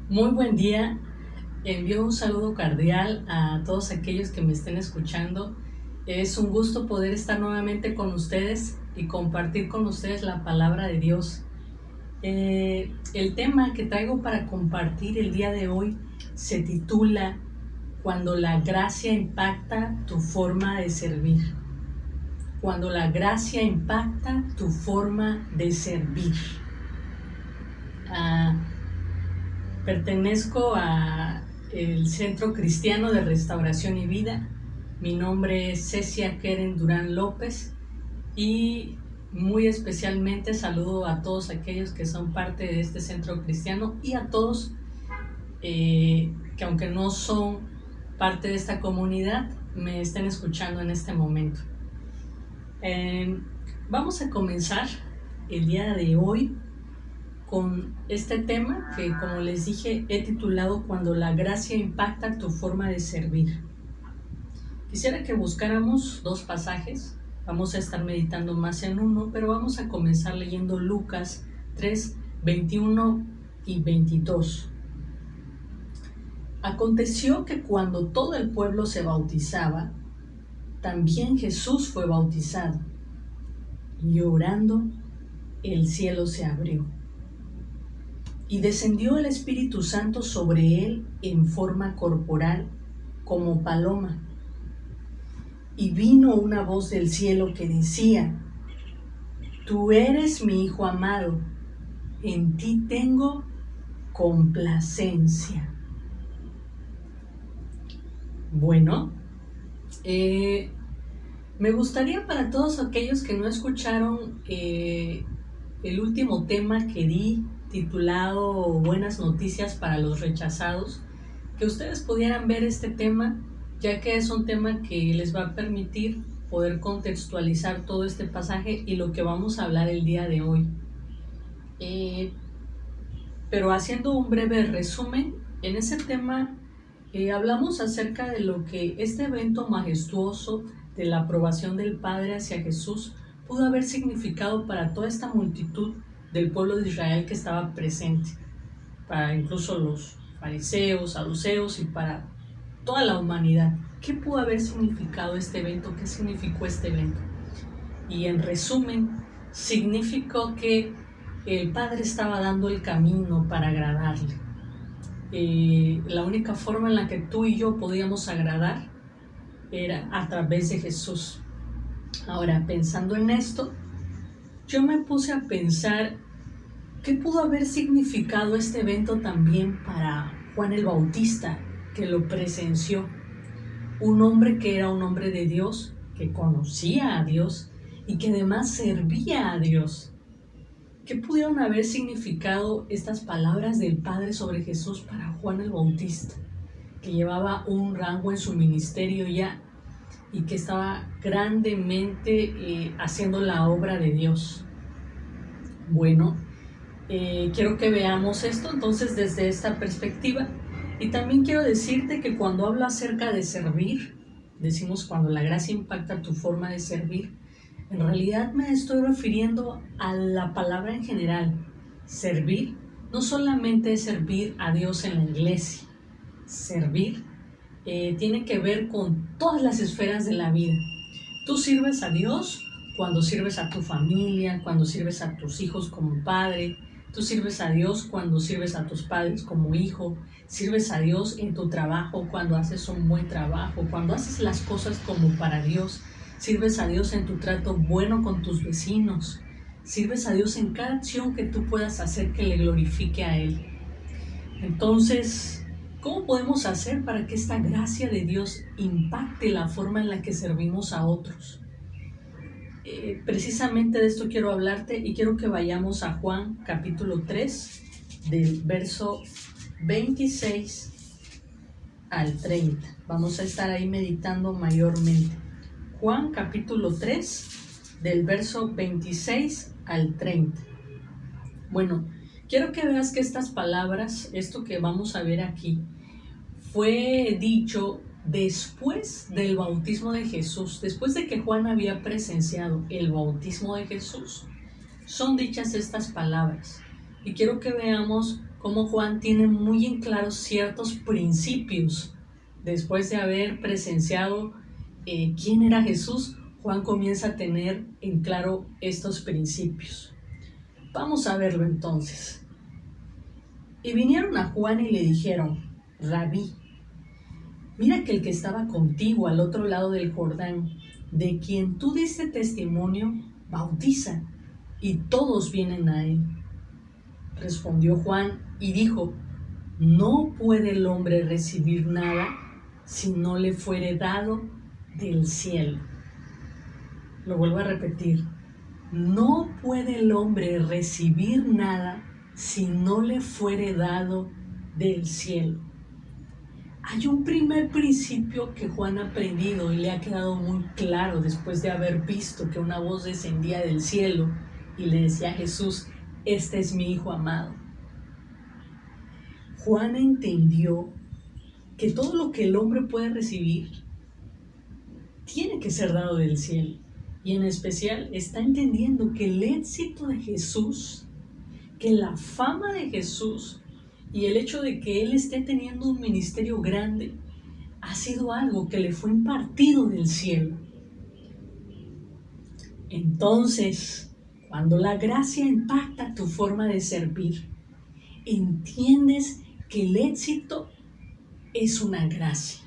Muy buen día. Envío un saludo cordial a todos aquellos que me estén escuchando. Es un gusto poder estar nuevamente con ustedes y compartir con ustedes la palabra de Dios. El tema que traigo para compartir el día de hoy se titula Cuando la gracia impacta tu forma de servir. Cuando la gracia impacta tu forma de servir. Pertenezco a el Centro Cristiano de Restauración y Vida. Mi nombre es Cecia Keren Durán López y muy especialmente saludo a todos aquellos que son parte de este centro cristiano y a todos que aunque no son parte de esta comunidad me estén escuchando en este momento. Vamos a comenzar el día de hoy con este tema que, como les dije, he titulado Cuando la gracia impacta tu forma de servir. Quisiera que buscáramos dos pasajes. Vamos a estar meditando más en uno, pero vamos a comenzar leyendo Lucas 3, 21 y 22. Aconteció que cuando todo el pueblo se bautizaba, también Jesús fue bautizado, y orando, el cielo se abrió. Y descendió el Espíritu Santo sobre él en forma corporal, como paloma. Y vino una voz del cielo que decía: Tú eres mi Hijo amado, en ti tengo complacencia. Bueno, me gustaría para todos aquellos que no escucharon el último tema que di, titulado Buenas noticias para los rechazados, que ustedes pudieran ver este tema, ya que es un tema que les va a permitir poder contextualizar todo este pasaje y lo que vamos a hablar el día de hoy. Pero haciendo un breve resumen, en ese tema hablamos acerca de lo que este evento majestuoso de la aprobación del Padre hacia Jesús pudo haber significado para toda esta multitud del pueblo de Israel que estaba presente, para incluso los fariseos, saduceos y para toda la humanidad. ¿Qué pudo haber significado este evento? ¿Qué significó este evento? Y en resumen, significó que el Padre estaba dando el camino para agradarle. La única forma en la que tú y yo podíamos agradar era a través de Jesús. Ahora, pensando en esto, yo me puse a pensar ¿qué pudo haber significado este evento también para Juan el Bautista, que lo presenció? Un hombre que era un hombre de Dios, que conocía a Dios y que además servía a Dios. ¿Qué pudieron haber significado estas palabras del Padre sobre Jesús para Juan el Bautista, que llevaba un rango en su ministerio ya y que estaba grandemente haciendo la obra de Dios? Bueno, quiero que veamos esto entonces desde esta perspectiva, y también quiero decirte que cuando hablo acerca de servir, decimos cuando la gracia impacta tu forma de servir, en realidad me estoy refiriendo a la palabra en general. Servir no solamente es servir a Dios en la iglesia. Servir tiene que ver con todas las esferas de la vida. Tú sirves a Dios cuando sirves a tu familia, cuando sirves a tus hijos como padre. Tú sirves a Dios cuando sirves a tus padres como hijo. Sirves a Dios en tu trabajo cuando haces un buen trabajo, cuando haces las cosas como para Dios. Sirves a Dios en tu trato bueno con tus vecinos. Sirves a Dios en cada acción que tú puedas hacer que le glorifique a Él. Entonces, ¿cómo podemos hacer para que esta gracia de Dios impacte la forma en la que servimos a otros? Precisamente de esto quiero hablarte y quiero que vayamos a Juan capítulo 3 del verso 26 al 30. Vamos a estar ahí meditando mayormente. Juan capítulo 3 del verso 26 al 30. Bueno, quiero que veas que estas palabras, esto que vamos a ver aquí, fue dicho después del bautismo de Jesús, después de que Juan había presenciado el bautismo de Jesús, son dichas estas palabras. Y quiero que veamos cómo Juan tiene muy en claro ciertos principios. Después de haber presenciado quién era Jesús, Juan comienza a tener en claro estos principios. Vamos a verlo entonces. Y vinieron a Juan y le dijeron: Rabí, mira que el que estaba contigo al otro lado del Jordán, de quien tú diste testimonio, bautiza, y todos vienen a él. Respondió Juan y dijo: no puede el hombre recibir nada si no le fuere dado del cielo. Lo vuelvo a repetir. No puede el hombre recibir nada si no le fuere dado del cielo. Hay un primer principio que Juan ha aprendido y le ha quedado muy claro después de haber visto que una voz descendía del cielo y le decía a Jesús: este es mi Hijo amado. Juan entendió que todo lo que el hombre puede recibir tiene que ser dado del cielo. Y en especial está entendiendo que el éxito de Jesús, que la fama de Jesús y el hecho de que Él esté teniendo un ministerio grande ha sido algo que le fue impartido del cielo. Entonces, cuando la gracia impacta tu forma de servir, entiendes que el éxito es una gracia.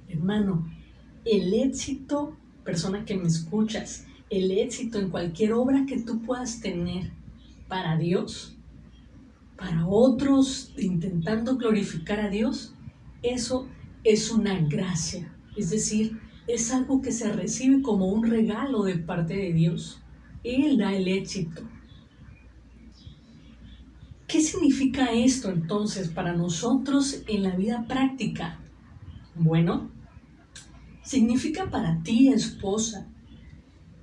Hermano, el éxito, persona que me escuchas, el éxito en cualquier obra que tú puedas tener para Dios, para otros, intentando glorificar a Dios, eso es una gracia. Es decir, es algo que se recibe como un regalo de parte de Dios. Él da el éxito. ¿Qué significa esto entonces para nosotros en la vida práctica? Bueno, significa para ti, esposa,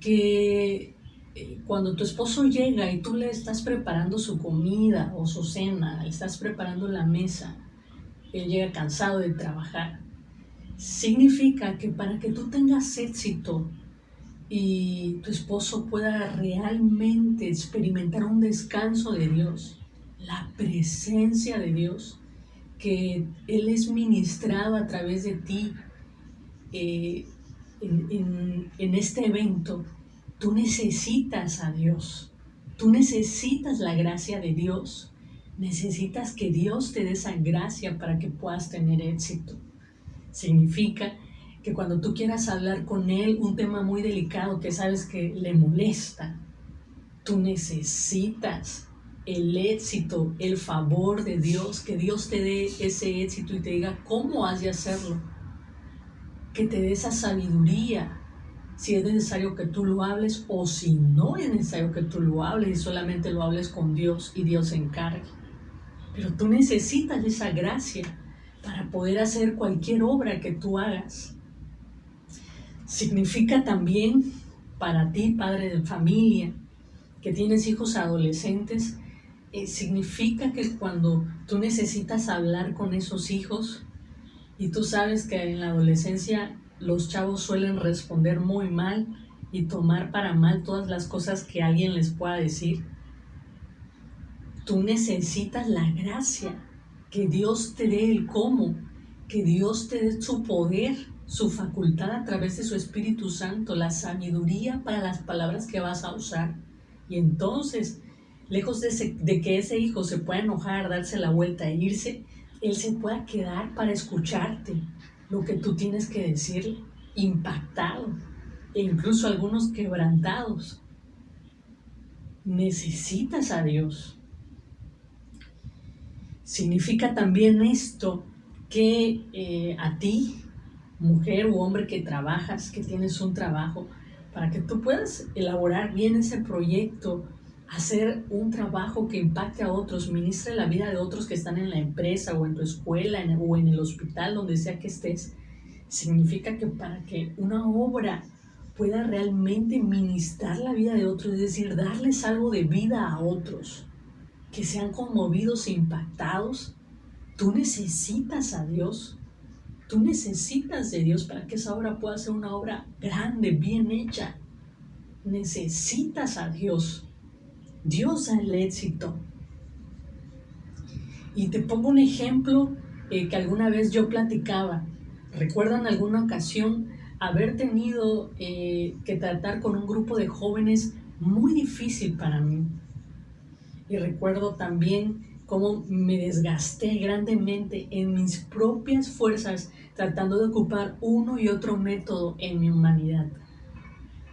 que cuando tu esposo llega y tú le estás preparando su comida o su cena, le estás preparando la mesa, él llega cansado de trabajar. Significa que para que tú tengas éxito y tu esposo pueda realmente experimentar un descanso de Dios, la presencia de Dios, que Él es ministrado a través de ti en este evento, tú necesitas a Dios, tú necesitas la gracia de Dios, necesitas que Dios te dé esa gracia para que puedas tener éxito. Significa que cuando tú quieras hablar con Él un tema muy delicado que sabes que le molesta, tú necesitas el éxito, el favor de Dios, que Dios te dé ese éxito y te diga cómo has de hacerlo, que te dé esa sabiduría, si es necesario que tú lo hables o si no es necesario que tú lo hables y solamente lo hables con Dios y Dios se encargue. Pero tú necesitas esa gracia para poder hacer cualquier obra que tú hagas. Significa también para ti, padre de familia, que tienes hijos adolescentes, significa que cuando tú necesitas hablar con esos hijos, y tú sabes que en la adolescencia los chavos suelen responder muy mal y tomar para mal todas las cosas que alguien les pueda decir, tú necesitas la gracia, que Dios te dé el cómo, que Dios te dé su poder, su facultad a través de su Espíritu Santo, la sabiduría para las palabras que vas a usar. Y entonces, lejos de que ese hijo se pueda enojar, darse la vuelta e irse, él se pueda quedar para escucharte lo que tú tienes que decirle, impactado, e incluso algunos quebrantados. Necesitas a Dios. Significa también esto que a ti, mujer u hombre que trabajas, que tienes un trabajo, para que tú puedas elaborar bien ese proyecto, hacer un trabajo que impacte a otros, ministre la vida de otros que están en la empresa o en tu escuela o en el hospital, donde sea que estés, significa que para que una obra pueda realmente ministrar la vida de otros, es decir, darles algo de vida a otros, que sean conmovidos e impactados, tú necesitas a Dios. Tú necesitas de Dios para que esa obra pueda ser una obra grande, bien hecha. Necesitas a Dios. Dios da el éxito. Y te pongo un ejemplo que alguna vez yo platicaba. Recuerdo en alguna ocasión haber tenido que tratar con un grupo de jóvenes muy difícil para mí. Y recuerdo también cómo me desgasté grandemente en mis propias fuerzas tratando de ocupar uno y otro método en mi humanidad.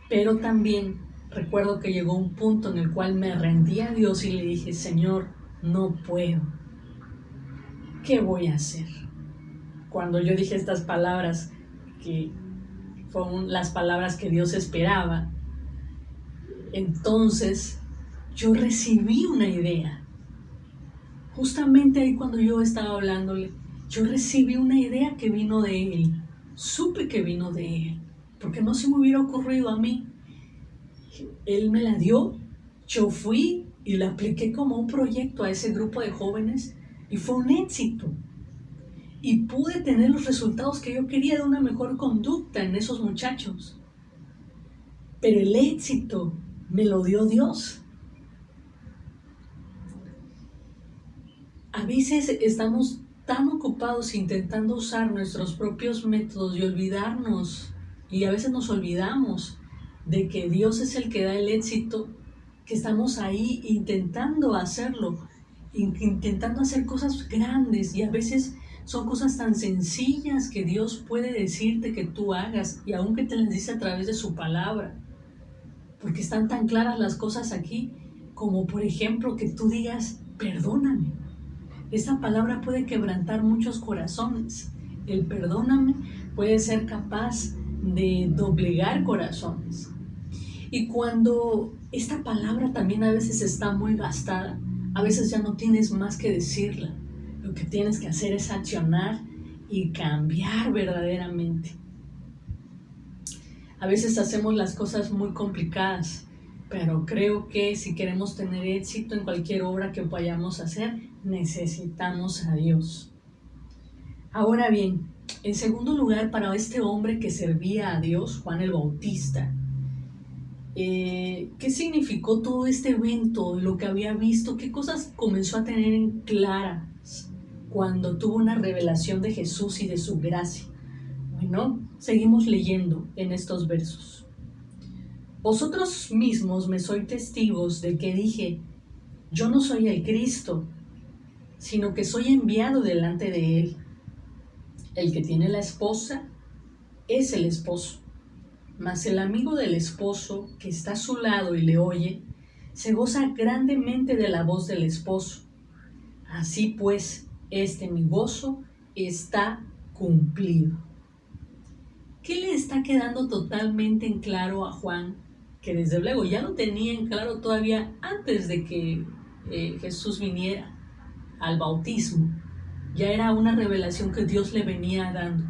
Pero también recuerdo que llegó un punto en el cual me rendí a Dios y le dije: Señor, no puedo. ¿Qué voy a hacer? Cuando yo dije estas palabras, que fueron las palabras que Dios esperaba, entonces yo recibí una idea. Justamente ahí cuando yo estaba hablándole, yo recibí una idea que vino de Él. Supe que vino de Él, porque no se me hubiera ocurrido a mí. Él me la dio, yo fui y la apliqué como un proyecto a ese grupo de jóvenes y fue un éxito. Y pude tener los resultados que yo quería de una mejor conducta en esos muchachos. Pero el éxito me lo dio Dios. A veces estamos tan ocupados intentando usar nuestros propios métodos y olvidarnos, y a veces nos olvidamos de que Dios es el que da el éxito, que estamos ahí intentando hacerlo, intentando hacer cosas grandes, y a veces son cosas tan sencillas que Dios puede decirte que tú hagas, y aunque te las dice a través de su palabra, porque están tan claras las cosas aquí, como por ejemplo que tú digas: perdóname. Esta palabra puede quebrantar muchos corazones. El perdóname puede ser capaz de doblegar corazones. Y cuando esta palabra también a veces está muy gastada, a veces ya no tienes más que decirla. Lo que tienes que hacer es accionar y cambiar verdaderamente. A veces hacemos las cosas muy complicadas, pero creo que si queremos tener éxito en cualquier obra que vayamos a hacer, necesitamos a Dios. Ahora bien, en segundo lugar, para este hombre que servía a Dios, Juan el Bautista, ¿qué significó todo este evento, lo que había visto? ¿Qué cosas comenzó a tener en claras cuando tuvo una revelación de Jesús y de su gracia? Bueno, seguimos leyendo en estos versos. Vosotros mismos me sois testigos de que dije: yo no soy el Cristo, sino que soy enviado delante de él. El que tiene la esposa es el esposo, mas el amigo del esposo que está a su lado y le oye, se goza grandemente de la voz del esposo. Así pues, mi gozo está cumplido. ¿Qué le está quedando totalmente en claro a Juan? Que desde luego ya lo tenía en claro todavía antes de que Jesús viniera al bautismo. Ya era una revelación que Dios le venía dando.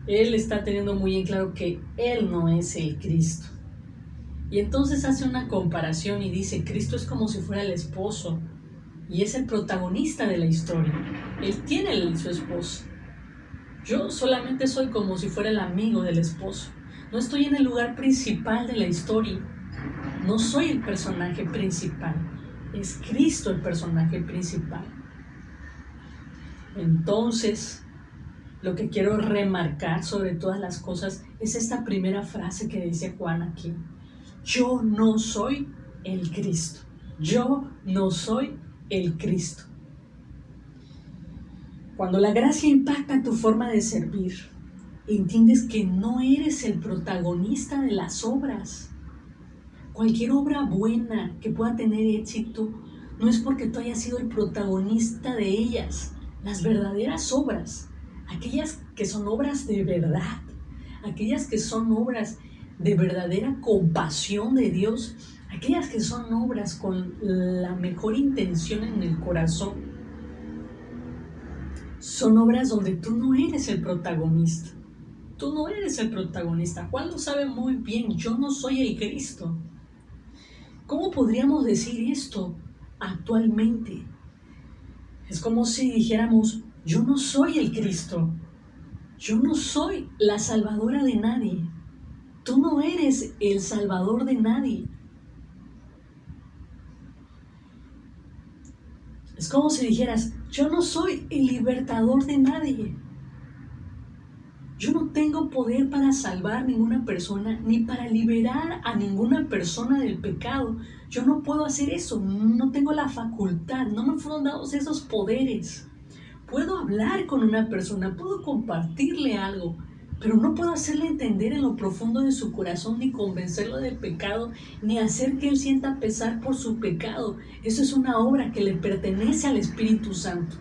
Él está teniendo muy en claro que Él no es el Cristo. Y entonces hace una comparación y dice: Cristo es como si fuera el esposo y es el protagonista de la historia. Él tiene su esposo. Yo solamente soy como si fuera el amigo del esposo. No estoy en el lugar principal de la historia. No soy el personaje principal. Es Cristo el personaje principal. Entonces, lo que quiero remarcar sobre todas las cosas es esta primera frase que dice Juan aquí: yo no soy el Cristo. Yo no soy el Cristo. Cuando la gracia impacta tu forma de servir, entiendes que no eres el protagonista de las obras. Cualquier obra buena que pueda tener éxito no es porque tú hayas sido el protagonista de ellas. Las verdaderas obras, aquellas que son obras de verdad, aquellas que son obras de verdadera compasión de Dios, aquellas que son obras con la mejor intención en el corazón, son obras donde tú no eres el protagonista. Tú no eres el protagonista. Juan lo sabe muy bien: yo no soy el Cristo. ¿Cómo podríamos decir esto actualmente? Es como si dijéramos: yo no soy el Cristo. Yo no soy la salvadora de nadie. Tú no eres el salvador de nadie. Es como si dijeras, yo no soy el libertador de nadie. Yo no tengo poder para salvar a ninguna persona, ni para liberar a ninguna persona del pecado. Yo no puedo hacer eso, no tengo la facultad, no me fueron dados esos poderes. Puedo hablar con una persona, puedo compartirle algo, pero no puedo hacerle entender en lo profundo de su corazón, ni convencerlo del pecado, ni hacer que él sienta pesar por su pecado. Eso es una obra que le pertenece al Espíritu Santo.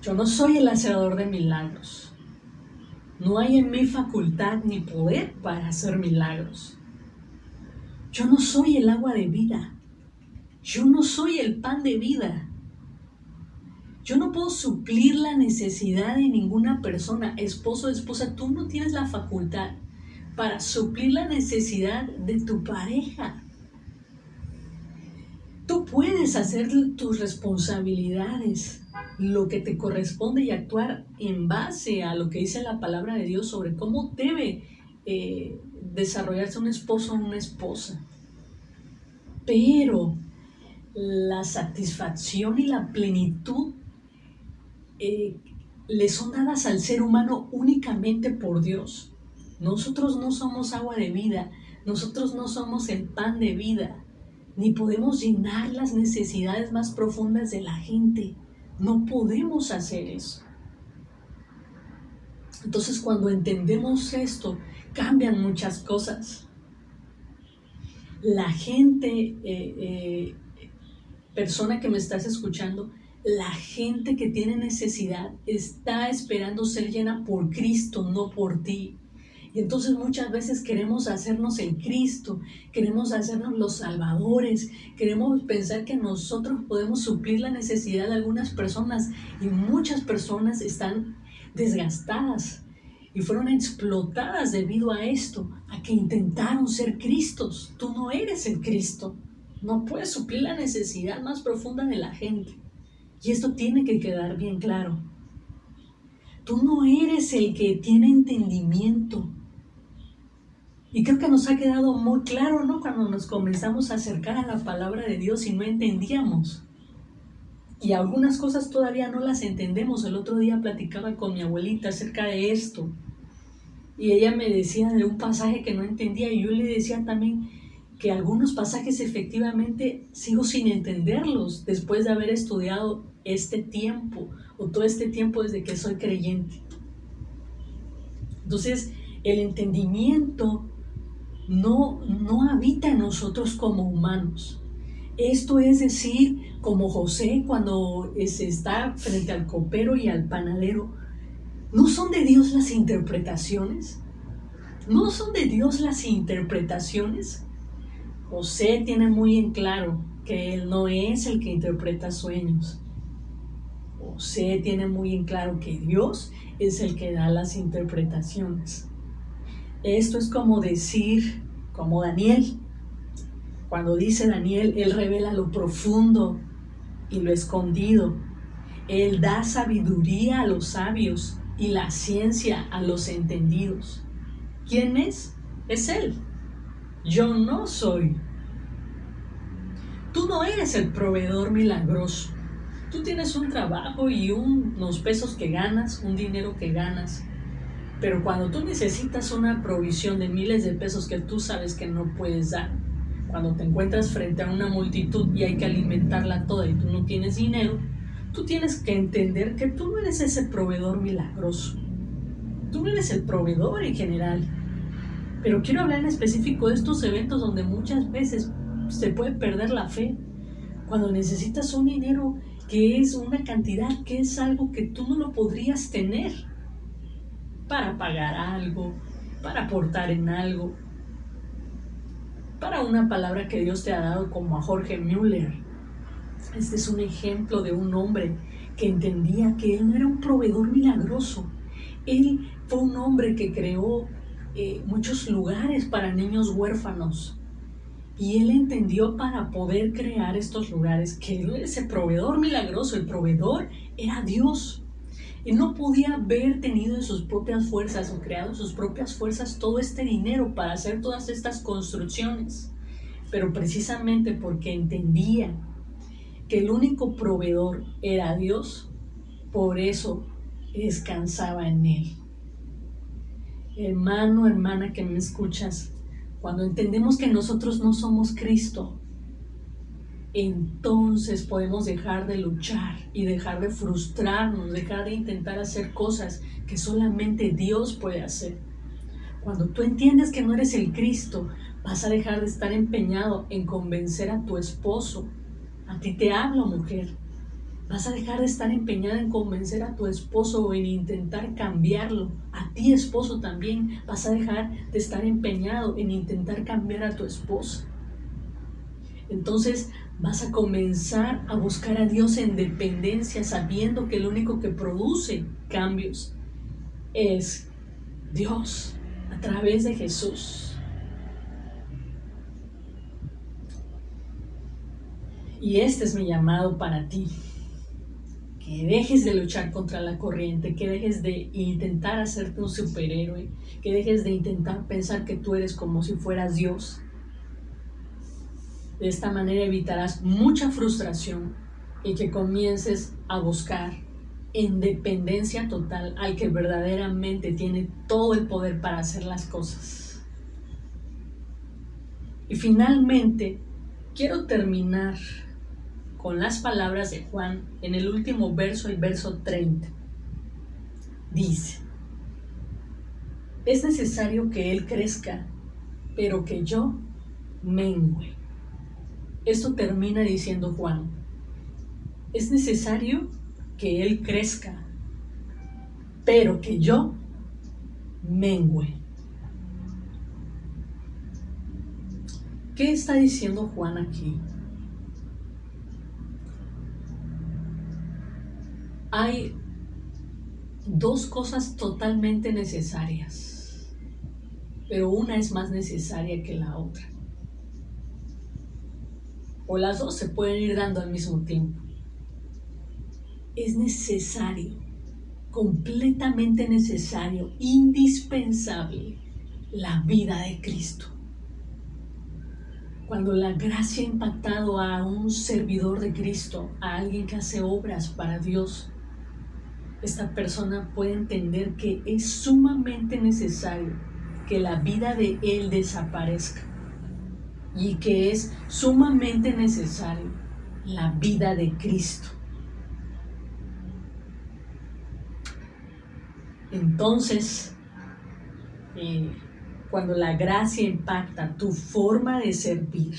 Yo no soy el hacedor de milagros. No hay en mí facultad ni poder para hacer milagros. Yo no soy el agua de vida. Yo no soy el pan de vida. Yo no puedo suplir la necesidad de ninguna persona, esposo o esposa. Tú no tienes la facultad para suplir la necesidad de tu pareja. Tú puedes hacer tus responsabilidades, lo que te corresponde y actuar en base a lo que dice la palabra de Dios sobre cómo debe desarrollarse un esposo o una esposa. Pero la satisfacción y la plenitud le son dadas al ser humano únicamente por Dios. Nosotros no somos agua de vida, nosotros no somos el pan de vida, ni podemos llenar las necesidades más profundas de la gente. No podemos hacer eso. Entonces, cuando entendemos esto, cambian muchas cosas. La gente, persona que me estás escuchando, la gente que tiene necesidad está esperando ser llena por Cristo, no por ti. Y entonces muchas veces queremos hacernos el Cristo, queremos hacernos los salvadores, queremos pensar que nosotros podemos suplir la necesidad de algunas personas, y muchas personas están desgastadas y fueron explotadas debido a esto, a que intentaron ser Cristos. Tú no eres el Cristo, no puedes suplir la necesidad más profunda de la gente. Y esto tiene que quedar bien claro. Tú no eres el que tiene entendimiento. Y creo que nos ha quedado muy claro, ¿no? Cuando nos comenzamos a acercar a la palabra de Dios y no entendíamos. Y algunas cosas todavía no las entendemos. El otro día platicaba con mi abuelita acerca de esto. Y ella me decía de un pasaje que no entendía. Y yo le decía también que algunos pasajes efectivamente sigo sin entenderlos después de haber estudiado este tiempo, o todo este tiempo desde que soy creyente. Entonces, el entendimiento no habita en nosotros como humanos. Esto es decir, como José cuando se está frente al copero y al panadero, ¿no son de Dios las interpretaciones? ¿No son de Dios las interpretaciones? José tiene muy en claro que él no es el que interpreta sueños. José tiene muy en claro que Dios es el que da las interpretaciones. Esto es como decir, como Daniel. Cuando dice Daniel, él revela lo profundo y lo escondido. Él da sabiduría a los sabios y la ciencia a los entendidos. ¿Quién es? Es Él. Yo no soy. Tú no eres el proveedor milagroso. Tú tienes un trabajo y unos pesos que ganas, un dinero que ganas. Pero cuando tú necesitas una provisión de miles de pesos que tú sabes que no puedes dar, cuando te encuentras frente a una multitud y hay que alimentarla toda y tú no tienes dinero, tú tienes que entender que tú no eres ese proveedor milagroso. Tú no eres el proveedor en general. Pero quiero hablar en específico de estos eventos donde muchas veces se puede perder la fe. Cuando necesitas un dinero que es una cantidad, que es algo que tú no lo podrías tener para pagar algo, para aportar en algo, para una palabra que Dios te ha dado, como a Jorge Müller. Este es un ejemplo de un hombre que entendía que él no era un proveedor milagroso. Él fue un hombre que creó muchos lugares para niños huérfanos. Y él entendió, para poder crear estos lugares, que él era ese proveedor milagroso. El proveedor era Dios. Él no podía haber tenido en sus propias fuerzas o creado en sus propias fuerzas todo este dinero para hacer todas estas construcciones. Pero precisamente porque entendía que el único proveedor era Dios, por eso descansaba en Él. Hermano, hermana que me escuchas, cuando entendemos que nosotros no somos Cristo, entonces podemos dejar de luchar y dejar de frustrarnos, dejar de intentar hacer cosas que solamente Dios puede hacer. Cuando tú entiendes que no eres el Cristo, vas a dejar de estar empeñado en convencer a tu esposo. A ti te hablo, mujer. Vas a dejar de estar empeñada en convencer a tu esposo o en intentar cambiarlo. A ti, esposo, también vas a dejar de estar empeñado en intentar cambiar a tu esposa. Entonces vas a comenzar a buscar a Dios en dependencia, sabiendo que el único que produce cambios es Dios a través de Jesús. Y este es mi llamado para ti. Que dejes de luchar contra la corriente, que dejes de intentar hacerte un superhéroe, que dejes de intentar pensar que tú eres como si fueras Dios. De esta manera evitarás mucha frustración y que comiences a buscar en dependencia total al que verdaderamente tiene todo el poder para hacer las cosas. Y finalmente, quiero terminar con las palabras de Juan en el último verso, el verso 30. Dice: es necesario que Él crezca, pero que yo mengüe. Esto termina diciendo Juan: es necesario que Él crezca, pero que yo mengüe. ¿Qué está diciendo Juan aquí? Hay dos cosas totalmente necesarias, pero una es más necesaria que la otra. O las dos se pueden ir dando al mismo tiempo. Es necesario, completamente necesario, indispensable, la vida de Cristo. Cuando la gracia ha impactado a un servidor de Cristo, a alguien que hace obras para Dios, esta persona puede entender que es sumamente necesario que la vida de él desaparezca y que es sumamente necesario la vida de Cristo. Entonces, cuando la gracia impacta tu forma de servir,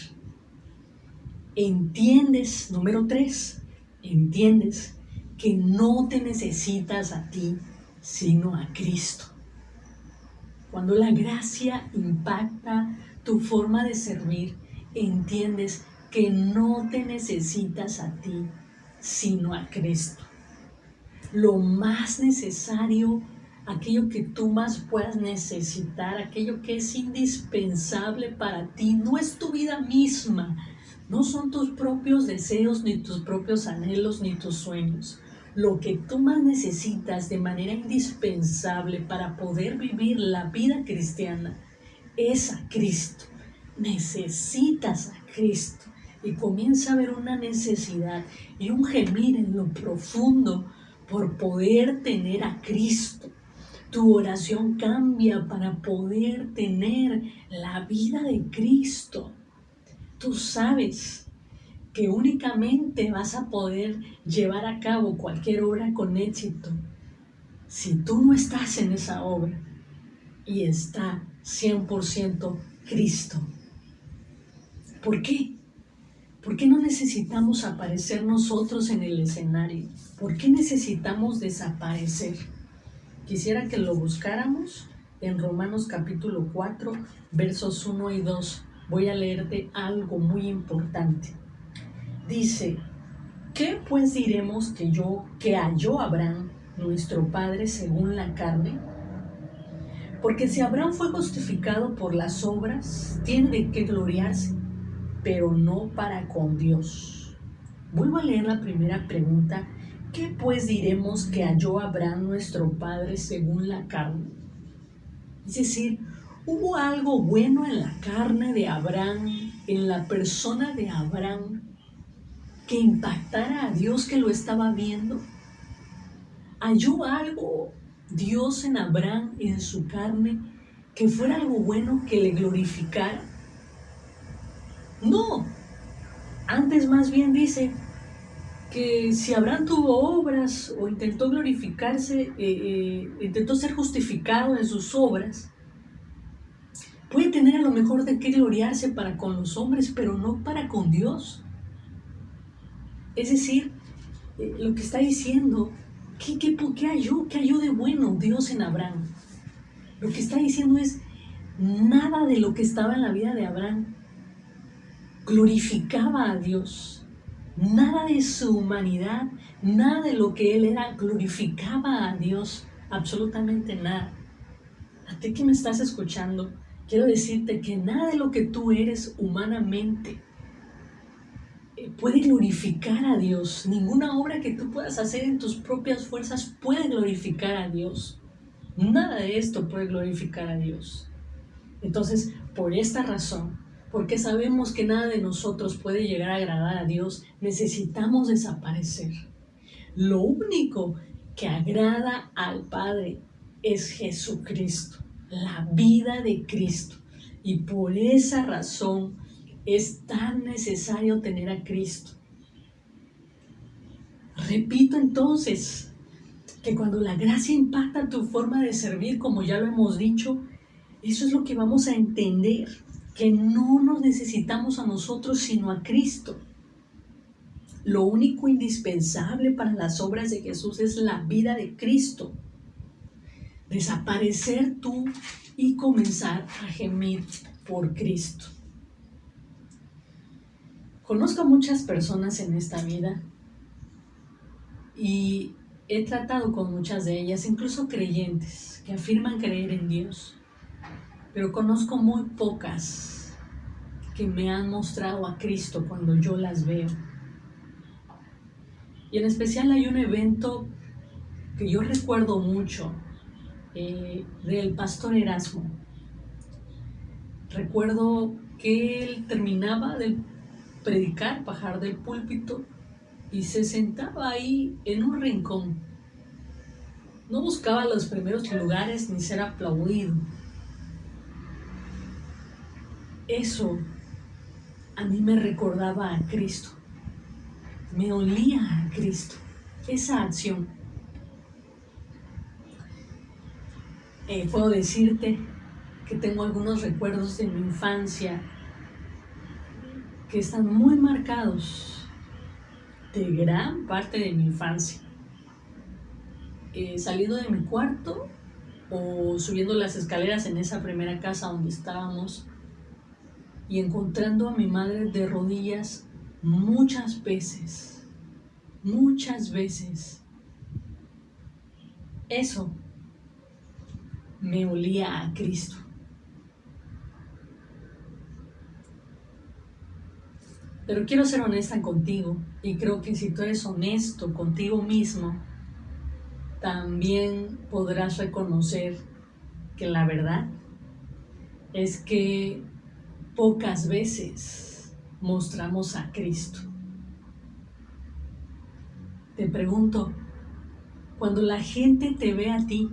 entiendes, número 3, entiendes que no te necesitas a ti, sino a Cristo. Cuando la gracia impacta tu forma de servir, entiendes que no te necesitas a ti, sino a Cristo. Lo más necesario, aquello que tú más puedas necesitar, aquello que es indispensable para ti, no es tu vida misma, no son tus propios deseos, ni tus propios anhelos, ni tus sueños. Lo que tú más necesitas de manera indispensable para poder vivir la vida cristiana es a Cristo. Necesitas a Cristo. Y comienza a haber una necesidad y un gemir en lo profundo por poder tener a Cristo. Tu oración cambia para poder tener la vida de Cristo. Tú sabes que únicamente vas a poder llevar a cabo cualquier obra con éxito si tú no estás en esa obra y está 100% Cristo. ¿Por qué? ¿Por qué no necesitamos aparecer nosotros en el escenario? ¿Por qué necesitamos desaparecer? Quisiera que lo buscáramos en Romanos capítulo 4, versos 1 y 2. Voy a leerte algo muy importante. Dice: ¿qué pues diremos que halló Abraham, nuestro padre, según la carne? Porque si Abraham fue justificado por las obras, tiene de qué gloriarse, pero no para con Dios. Vuelvo a leer la primera pregunta. ¿Qué pues diremos que halló Abraham, nuestro padre, según la carne? Es decir, ¿hubo algo bueno en la carne de Abraham, en la persona de Abraham, que impactara a Dios que lo estaba viendo? ¿Halló algo Dios en Abraham y en su carne que fuera algo bueno que le glorificara? No, antes más bien dice que si Abraham tuvo obras o intentó glorificarse, intentó ser justificado en sus obras, puede tener a lo mejor de qué gloriarse para con los hombres, pero no para con Dios. Es decir, lo que está diciendo, ¿qué halló de bueno Dios en Abraham? Lo que está diciendo es, nada de lo que estaba en la vida de Abraham glorificaba a Dios. Nada de su humanidad, nada de lo que él era glorificaba a Dios, absolutamente nada. A ti que me estás escuchando, quiero decirte que nada de lo que tú eres humanamente puede glorificar a Dios. Ninguna obra que tú puedas hacer en tus propias fuerzas puede glorificar a Dios. Nada de esto puede glorificar a Dios. Entonces, por esta razón, porque sabemos que nada de nosotros puede llegar a agradar a Dios, necesitamos desaparecer. Lo único que agrada al Padre es Jesucristo, la vida de Cristo. Y por esa razón es tan necesario tener a Cristo. Repito entonces, que cuando la gracia impacta tu forma de servir, como ya lo hemos dicho, eso es lo que vamos a entender, que no nos necesitamos a nosotros sino a Cristo. Lo único indispensable para las obras de Jesús es la vida de Cristo. Desaparecer tú y comenzar a gemir por Cristo. Conozco a muchas personas en esta vida y he tratado con muchas de ellas, incluso creyentes, que afirman creer en Dios. Pero conozco muy pocas que me han mostrado a Cristo cuando yo las veo. Y en especial hay un evento que yo recuerdo mucho del pastor Erasmo. Recuerdo que él terminaba de predicar, bajar del púlpito y se sentaba ahí en un rincón. No buscaba los primeros lugares ni ser aplaudido. Eso a mí me recordaba a Cristo, me olía a Cristo, esa acción. Puedo decirte que tengo algunos recuerdos de mi infancia que están muy marcados de gran parte de mi infancia. Saliendo de mi cuarto o subiendo las escaleras en esa primera casa donde estábamos, y encontrando a mi madre de rodillas muchas veces. Eso me olía a Cristo. Pero quiero ser honesta contigo, y creo que si tú eres honesto contigo mismo, también podrás reconocer que la verdad es que pocas veces mostramos a Cristo. Te pregunto, cuando la gente te ve a ti,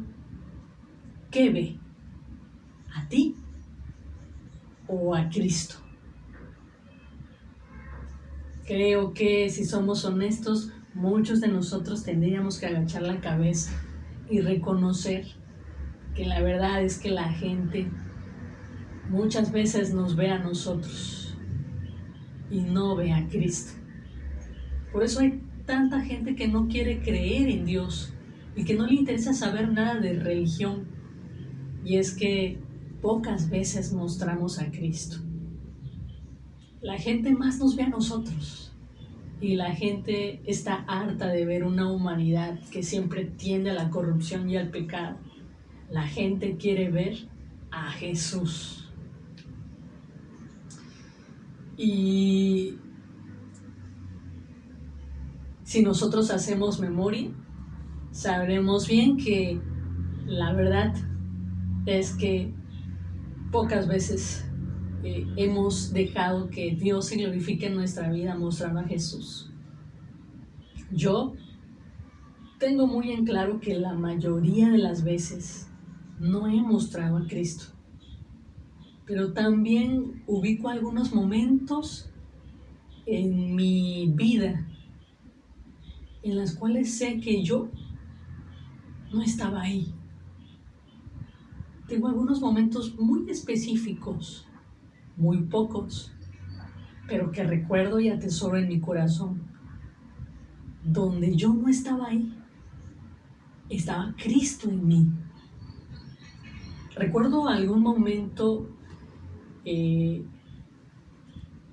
¿qué ve? ¿A ti o a Cristo? Creo que si somos honestos, muchos de nosotros tendríamos que agachar la cabeza y reconocer que la verdad es que la gente muchas veces nos ve a nosotros y no ve a Cristo. Por eso hay tanta gente que no quiere creer en Dios y que no le interesa saber nada de religión. Y es que pocas veces mostramos a Cristo. La gente más nos ve a nosotros. Y la gente está harta de ver una humanidad que siempre tiende a la corrupción y al pecado. La gente quiere ver a Jesús. Y si nosotros hacemos memoria, sabremos bien que la verdad es que pocas veces hemos dejado que Dios se glorifique en nuestra vida mostrando a Jesús. Yo tengo muy en claro que la mayoría de las veces no he mostrado a Cristo, pero también ubico algunos momentos en mi vida en las cuales sé que yo no estaba ahí. Tengo algunos momentos muy específicos, muy pocos, pero que recuerdo y atesoro en mi corazón, donde yo no estaba ahí, estaba Cristo en mí. Recuerdo algún momento en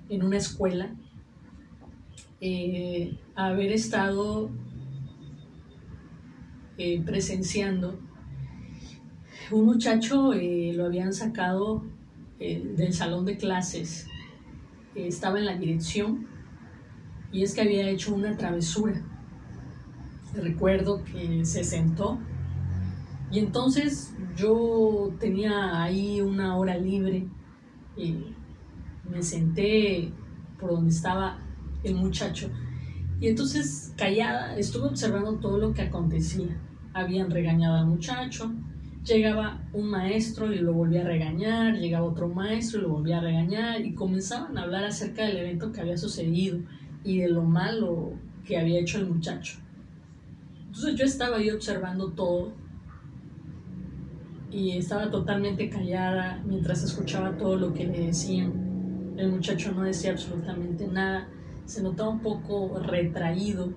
una escuela, haber estado presenciando un muchacho. Lo habían sacado del salón de clases, estaba en la dirección, y es que había hecho una travesura. Recuerdo que se sentó y entonces yo tenía ahí una hora libre y me senté por donde estaba el muchacho, y entonces callada estuve observando todo lo que acontecía. Habían regañado al muchacho, llegaba un maestro y lo volvía a regañar, llegaba otro maestro y lo volvía a regañar, y comenzaban a hablar acerca del evento que había sucedido y de lo malo que había hecho el muchacho. Entonces yo estaba ahí observando todo y estaba totalmente callada mientras escuchaba todo lo que le decían. El muchacho no decía absolutamente nada, se notaba un poco retraído,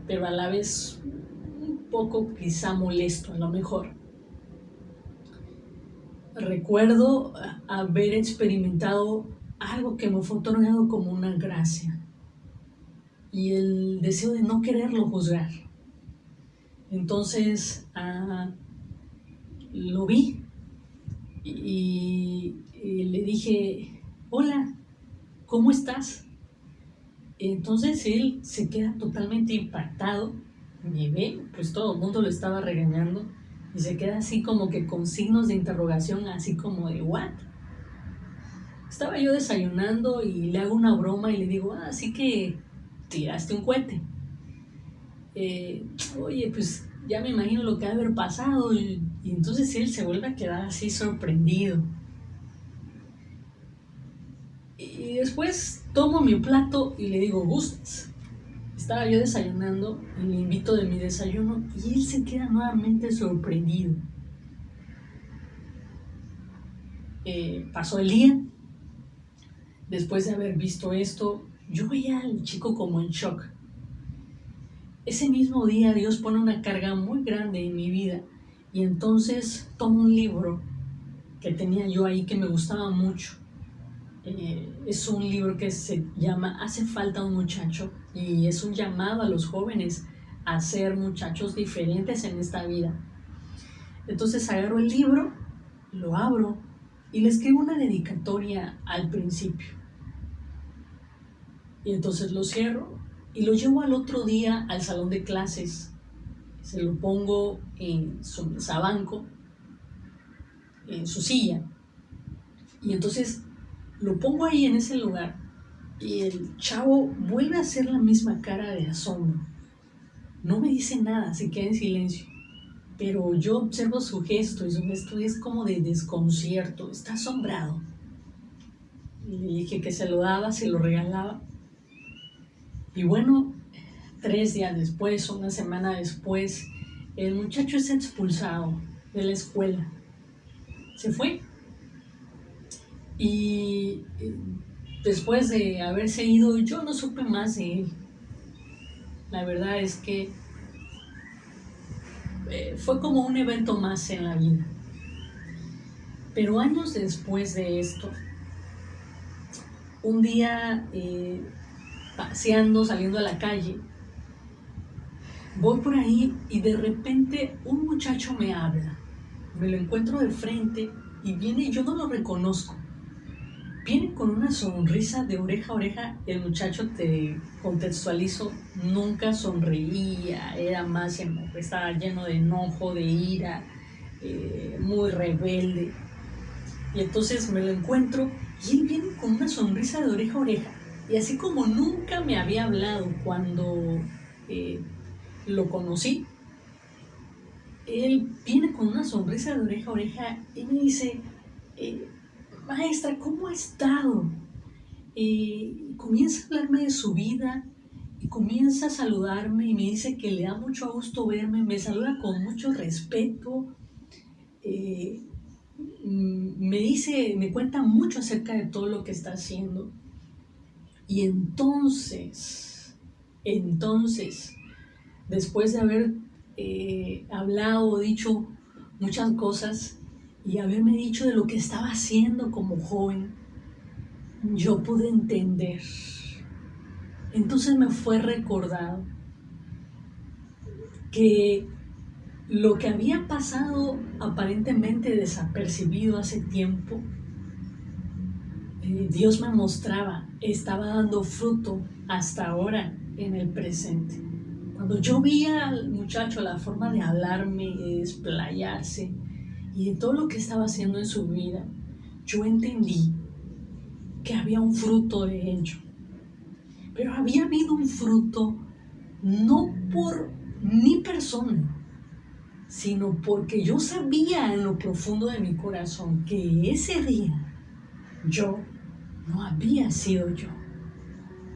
pero a la vez un poco quizá molesto a lo mejor. Recuerdo haber experimentado algo que me fue otorgado como una gracia y el deseo de no quererlo juzgar. Entonces lo vi y le dije: hola, ¿cómo estás? Entonces él se queda totalmente impactado, me ve, pues todo el mundo lo estaba regañando, y se queda así como que con signos de interrogación, así como de ¿what? Estaba yo desayunando y le hago una broma y le digo: así que tiraste un cohete. Oye, pues ya me imagino lo que ha de haber pasado. Y entonces él se vuelve a quedar así sorprendido. Y después tomo mi plato y le digo: ¿gustas? Estaba yo desayunando y le invito de mi desayuno, y él se queda nuevamente sorprendido. Pasó el día. Después de haber visto esto, yo veía al chico como en shock. Ese mismo día Dios pone una carga muy grande en mi vida, y entonces tomo un libro que tenía yo ahí que me gustaba mucho. Es un libro que se llama Hace falta un muchacho, y es un llamado a los jóvenes a ser muchachos diferentes en esta vida. Entonces agarro el libro, lo abro y le escribo una dedicatoria al principio. Y entonces lo cierro y lo llevo al otro día al salón de clases. Se lo pongo en su mesabanco, en su silla, y entonces lo pongo ahí en ese lugar, y el chavo vuelve a hacer la misma cara de asombro. No me dice nada, se queda en silencio, pero yo observo su gesto, y su gesto es como de desconcierto, está asombrado. Y le dije que se lo daba, se lo regalaba. Y bueno, 3 días después, una semana después, el muchacho es expulsado de la escuela. Se fue. Y después de haberse ido, yo no supe más de él. La verdad es que fue como un evento más en la vida. Pero años después de esto, un día paseando, saliendo a la calle, voy por ahí y de repente un muchacho me habla. Me lo encuentro de frente y viene, yo no lo reconozco. Viene con una sonrisa de oreja a oreja. El muchacho, te contextualizo, nunca sonreía, era más, estaba lleno de enojo, de ira, muy rebelde. Y entonces me lo encuentro y él viene con una sonrisa de oreja a oreja. Y así como nunca me había hablado cuando lo conocí, él viene con una sonrisa de oreja a oreja y me dice, maestra, ¿cómo ha estado? Comienza a hablarme de su vida y comienza a saludarme y me dice que le da mucho gusto verme, me saluda con mucho respeto, me cuenta mucho acerca de todo lo que está haciendo. Y entonces, después de haber hablado, dicho muchas cosas y haberme dicho de lo que estaba haciendo como joven, yo pude entender. Entonces me fue recordado que lo que había pasado aparentemente desapercibido hace tiempo, Dios me mostraba, estaba dando fruto hasta ahora en el presente. Cuando yo vi al muchacho, la forma de hablarme, de desplayarse y de todo lo que estaba haciendo en su vida, yo entendí que había un fruto de ello. Pero había habido un fruto no por mi persona, sino porque yo sabía en lo profundo de mi corazón que ese día yo no había sido yo,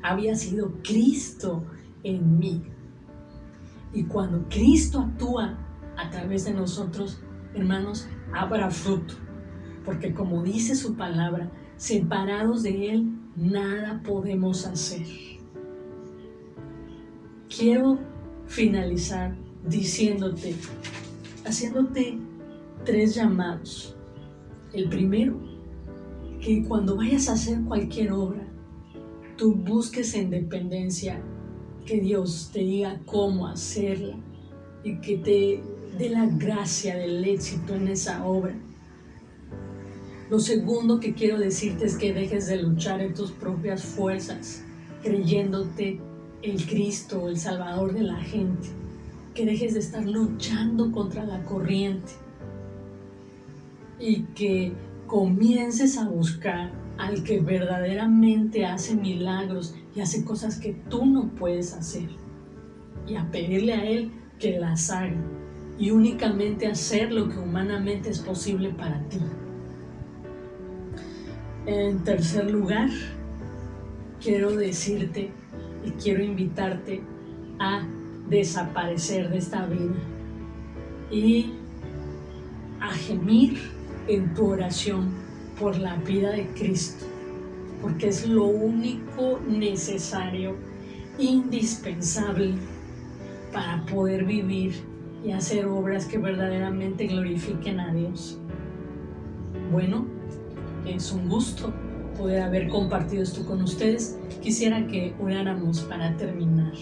había sido Cristo en mí. Y cuando Cristo actúa a través de nosotros, hermanos, habrá fruto, porque como dice su palabra, separados de Él, nada podemos hacer. Quiero finalizar haciéndote 3 llamados. El primero, que cuando vayas a hacer cualquier obra, tú busques en dependencia, que Dios te diga cómo hacerla y que te dé la gracia del éxito en esa obra. Lo segundo que quiero decirte es que dejes de luchar en tus propias fuerzas, creyéndote el Cristo, el Salvador de la gente, que dejes de estar luchando contra la corriente y que comiences a buscar al que verdaderamente hace milagros y hace cosas que tú no puedes hacer, y a pedirle a Él que las haga y únicamente hacer lo que humanamente es posible para ti. En tercer lugar, quiero decirte y quiero invitarte a desaparecer de esta vida y a gemir en tu oración por la vida de Cristo, porque es lo único necesario, indispensable para poder vivir y hacer obras que verdaderamente glorifiquen a Dios. Bueno, es un gusto poder haber compartido esto con ustedes. Quisiera que oráramos para terminar.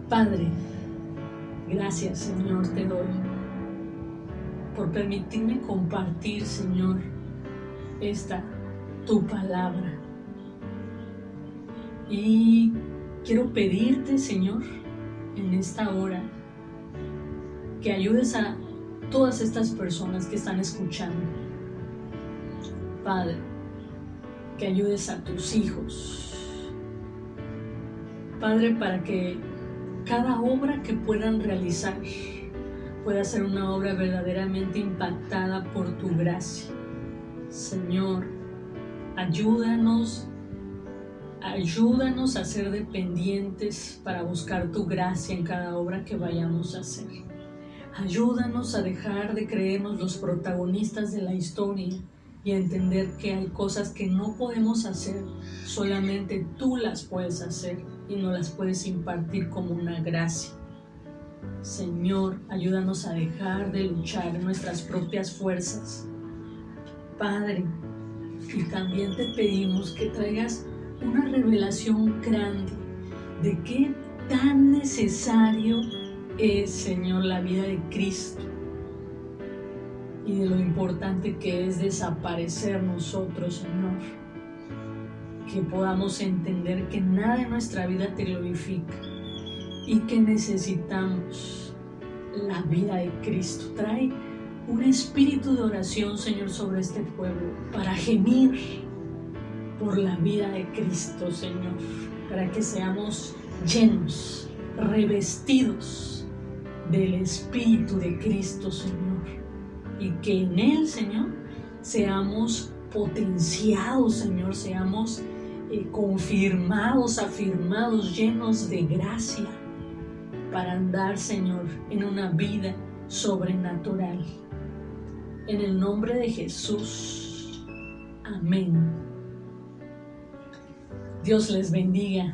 Padre, gracias, Señor, te doy por permitirme compartir, Señor, tu palabra. Y quiero pedirte, Señor, en esta hora, que ayudes a todas estas personas que están escuchando. Padre, que ayudes a tus hijos. Padre, para que cada obra que puedan realizar pueda ser una obra verdaderamente impactada por tu gracia. Señor, ayúdanos a ser dependientes para buscar tu gracia en cada obra que vayamos a hacer. Ayúdanos a dejar de creernos los protagonistas de la historia y a entender que hay cosas que no podemos hacer, solamente tú las puedes hacer y nos las puedes impartir como una gracia. Señor, ayúdanos a dejar de luchar en nuestras propias fuerzas. Padre, y también te pedimos que traigas una revelación grande de qué tan necesario es, Señor, la vida de Cristo y de lo importante que es desaparecer nosotros, Señor. Que podamos entender que nada en nuestra vida te glorifica y que necesitamos la vida de Cristo. Trae un espíritu de oración, Señor, sobre este pueblo para gemir, por la vida de Cristo, Señor, para que seamos llenos, revestidos del Espíritu de Cristo, Señor, y que en Él, Señor, seamos potenciados, Señor, seamos confirmados, afirmados, llenos de gracia para andar, Señor, en una vida sobrenatural. En el nombre de Jesús. Amén. Dios les bendiga.